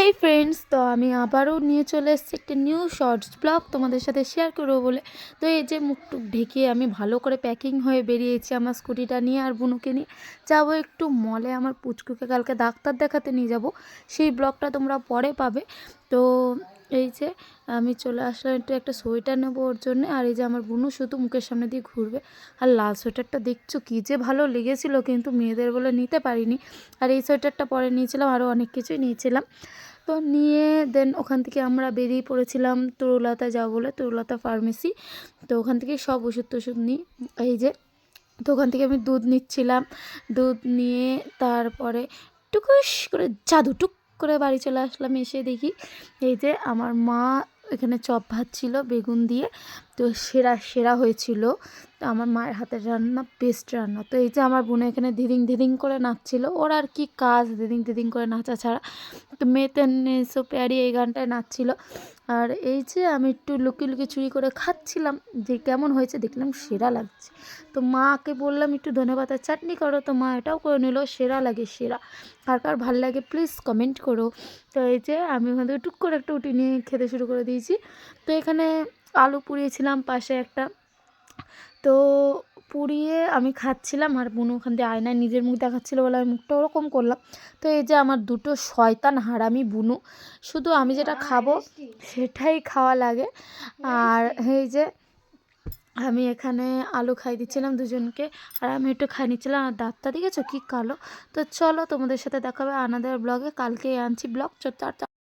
এই ফ্রেন্ডস, তো আমি আবারও নিয়ে চলে এসেছি একটা নিউ শর্টস ব্লগ তোমাদের সাথে শেয়ার করবো বলে। তো এই যে মুখটুক ঢেকে আমি ভালো করে প্যাকিং হয়ে বেরিয়েছি আমার স্কুটিটা নিয়ে, আর বুনুকে নিয়ে যাবো একটু মলে। আমার পুচকুকে কালকে ডাক্তার দেখাতে নিয়ে যাব, সেই ব্লগটা তোমরা পরে পাবে। তো এই যে আমি চলে আসলাম, একটু একটা সোয়েটার নেবো ওর জন্য। আর এই যে আমার বুনু শুধু মুখের সামনে দিয়ে ঘুরবে। আর লাল সোয়েটারটা দেখছো কী যে ভালো লেগেছিলো, কিন্তু মেয়েদের বলে নিতে পারিনি। আর এই সোয়েটারটা পরে নিয়েছিলাম, আরও অনেক কিছুই নিয়েছিলাম। তো নিয়ে দেন ওখান থেকে আমরা বেরিয়ে পড়েছিলাম তরুলতা যাবো বলে, তরুলতা ফার্মেসি। তো ওখান থেকে সব ওষুধ টষুধ নিই। এই যে তো ওখান থেকে আমি দুধ নিচ্ছিলাম, দুধ নিয়ে তারপরে টুকুস করে টুক করে বাড়ি চলে আসলাম। এসে দেখি এই যে আমার মা এখানে চপ ভাজছিল বেগুন দিয়ে। তো সেরা সেরা হয়েছিল। তো আমার মায়ের হাতের রান্না বেস্ট রান্না। তো এই যে আমার বোন এখানে ধিদিং ধিদিং করে নাচছিল। ওর আর কি কাজ ধিদিং ধিদিং করে নাচা ছাড়া। তো মেতে সো প্যারি এই গানটায় নাচছিল। আর এই যে আমি একটু লুকিয়ে লুকিয়ে চুরি করে খাচ্ছিলাম যে কেমন হয়েছে, দেখলাম সেরা লাগছে। তো মাকে বললাম একটু ধনেপাতার চাটনি করো, তো মা এটাও করে নিল। সেরা লাগে সেরা। কার কার ভাল লাগে প্লিজ কমেন্ট করো। তো এই যে আমি ওখান থেকে টুক করে একটা উঠি নিয়ে খেতে শুরু করে দিয়েছি। তো এখানে আলু পুড়িয়েছিলাম পাশে একটা, তো পুড়িয়ে আমি খাচ্ছিলাম। আর বুনু ওখান দিয়ে আয়নায় নিজের মুখ দেখাচ্ছিলো বলে আমি মুখটা ওরকম করলাম। তো এই যে আমার দুটো শয়তান হারামি বুনু, শুধু আমি যেটা খাবো সেটাই খাওয়া লাগে। আর এই যে আমি এখানে আলু খাই দিচ্ছিলাম দুজনকে, আর আমি একটু খাই নিচ্ছিলাম। আর দাঁতটা দেখেছো কি কালো। তো চলো তোমাদের সাথে দেখাবে আনাদার ব্লগে, কালকেই আনছি ব্লগ।